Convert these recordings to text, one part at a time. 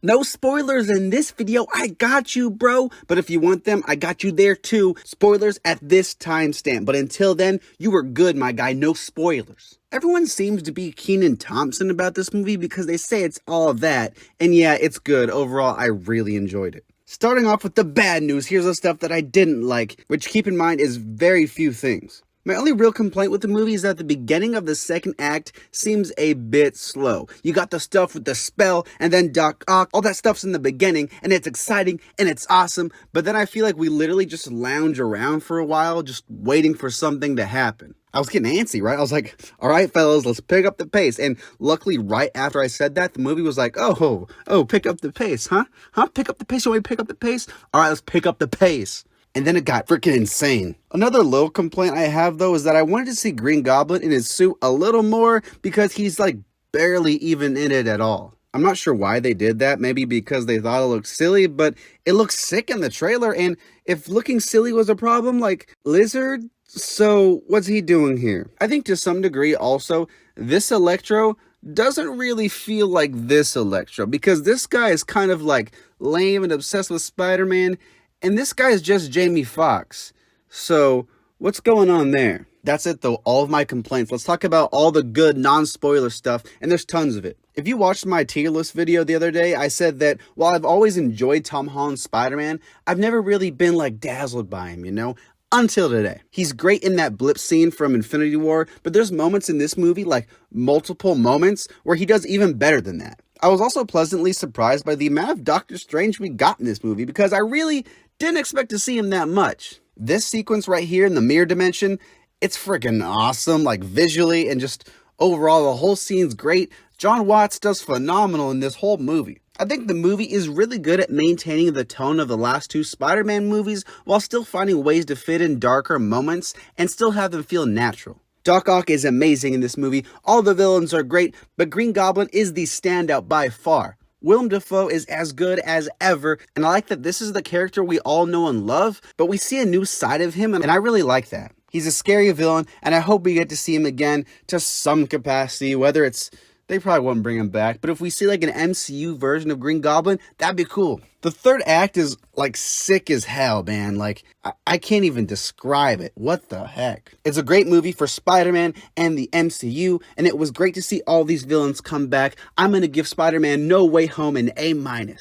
No spoilers in this video, I got you, bro. But if you want them, I got you there too. Spoilers at this timestamp. But until then, you were good, my guy. No spoilers. Everyone seems to be Kenan Thompson about this movie because they say it's all that. And yeah, it's good. Overall, I really enjoyed it. Starting off with the bad news, here's the stuff that I didn't like, which keep in mind is very few things. My only real complaint with the movie is that the beginning of the second act seems a bit slow. You got the stuff with the spell and then Doc Ock, all that stuff's in the beginning and it's exciting and it's awesome, but then I feel like we literally just lounge around for a while just waiting for something to happen. I was getting antsy, right? I was like, all right, fellas, let's pick up the pace. And luckily, right after I said that, the movie was like, oh, pick up the pace, huh? Pick up the pace? You want me to pick up the pace? All right, let's pick up the pace. And then it got freaking insane. Another little complaint I have, though, is that I wanted to see Green Goblin in his suit a little more because he's, like, barely even in it at all. I'm not sure why they did that. Maybe because they thought it looked silly, but it looks sick in the trailer. And if looking silly was a problem, like, Lizard, so what's he doing here? I think to some degree, also, this Electro doesn't really feel like this Electro because this guy is kind of, like, lame and obsessed with Spider-Man. And this guy is just Jamie Foxx. So, what's going on there? That's it though, all of my complaints. Let's talk about all the good non-spoiler stuff, and there's tons of it. If you watched my tier list video the other day, I said that while I've always enjoyed Tom Holland's Spider-Man, I've never really been like dazzled by him, you know? Until today. He's great in that blip scene from Infinity War, but there's moments in this movie, like multiple moments, where he does even better than that. I was also pleasantly surprised by the amount of Doctor Strange we got in this movie because I really didn't expect to see him that much. This sequence right here in the mirror dimension, it's freaking awesome, like visually and just overall the whole scene's great. John Watts does phenomenal in this whole movie. I think the movie is really good at maintaining the tone of the last two Spider-Man movies while still finding ways to fit in darker moments and still have them feel natural. Doc Ock is amazing in this movie, all the villains are great, but Green Goblin is the standout by far. Willem Dafoe is as good as ever, and I like that this is the character we all know and love, but we see a new side of him, and I really like that. He's a scary villain, and I hope we get to see him again to some capacity, whether it's... They probably won't bring him back, but if we see like an MCU version of Green Goblin, that'd be cool. The third act is like sick as hell, man. Like, I can't even describe it. What the heck? It's a great movie for Spider-Man and the MCU, and it was great to see all these villains come back. I'm gonna give Spider-Man No Way Home an A-.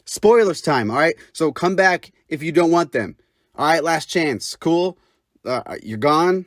Spoilers time, alright? So come back if you don't want them. Alright, last chance. Cool? You're gone?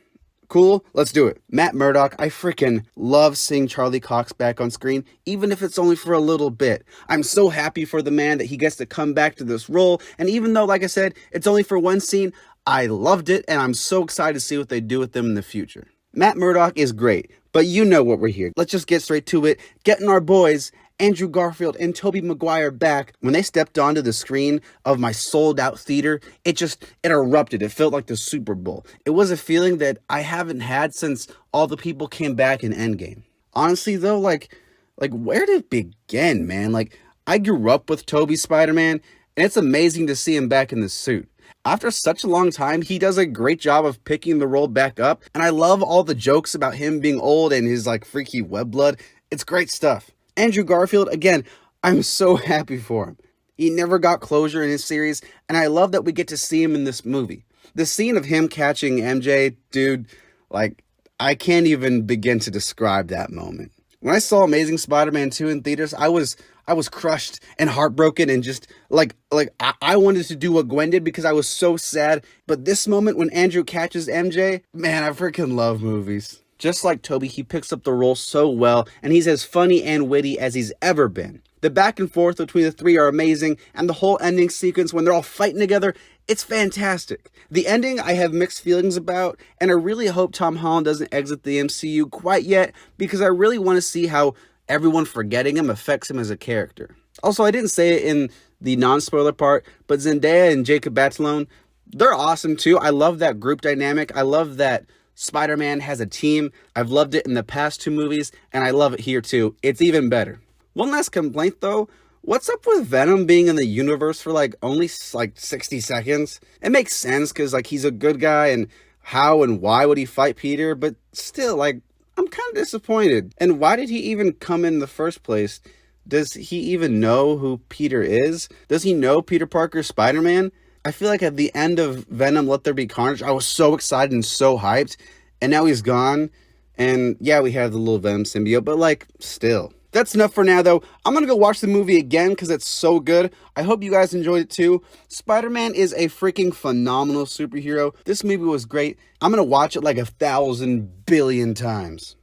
Cool, let's do it. Matt Murdock, I freaking love seeing Charlie Cox back on screen, even if it's only for a little bit. I'm so happy for the man that he gets to come back to this role, and even though, like I said, it's only for one scene, I loved it, and I'm so excited to see what they do with them in the future. Matt Murdock is great, but you know what we're here. Let's just get straight to it. Getting our boys, Andrew Garfield and Tobey Maguire back. When they stepped onto the screen of my sold-out theater, it erupted. It felt like the Super Bowl. It was a feeling that I haven't had since all the people came back in Endgame. Honestly, though, like where did it begin, man? Like, I grew up with Tobey's Spider-Man, and it's amazing to see him back in the suit. After such a long time, he does a great job of picking the role back up, and I love all the jokes about him being old and his, like, freaky web blood. It's great stuff. Andrew Garfield, again, I'm so happy for him. He never got closure in his series, and I love that we get to see him in this movie. The scene of him catching MJ, dude, like, I can't even begin to describe that moment. When I saw Amazing Spider-Man 2 in theaters, I was crushed and heartbroken and just, I wanted to do what Gwen did because I was so sad. But this moment when Andrew catches MJ, man, I freaking love movies. Just like Tobey, he picks up the role so well, and he's as funny and witty as he's ever been. The back and forth between the three are amazing, and the whole ending sequence when they're all fighting together, it's fantastic. The ending I have mixed feelings about, and I really hope Tom Holland doesn't exit the MCU quite yet, because I really want to see how everyone forgetting him affects him as a character. Also, I didn't say it in the non-spoiler part, but Zendaya and Jacob Batalon, they're awesome too. I love that group dynamic. I love that Spider-Man has a team. I've loved it in the past two movies, and I love it here too. It's even better. One last complaint though, what's up with Venom being in the universe for only 60 seconds? It makes sense because he's a good guy, and how and why would he fight Peter, but still I'm kind of disappointed. And why did he even come in the first place? Does he even know who Peter is? Does he know Peter Parker's Spider-Man? I feel like at the end of Venom Let There Be Carnage, I was so excited and so hyped, and now he's gone. And yeah, we have the little Venom symbiote, but like, still. That's enough for now, though. I'm going to go watch the movie again because it's so good. I hope you guys enjoyed it too. Spider-Man is a freaking phenomenal superhero. This movie was great. I'm going to watch it like 1,000 billion times.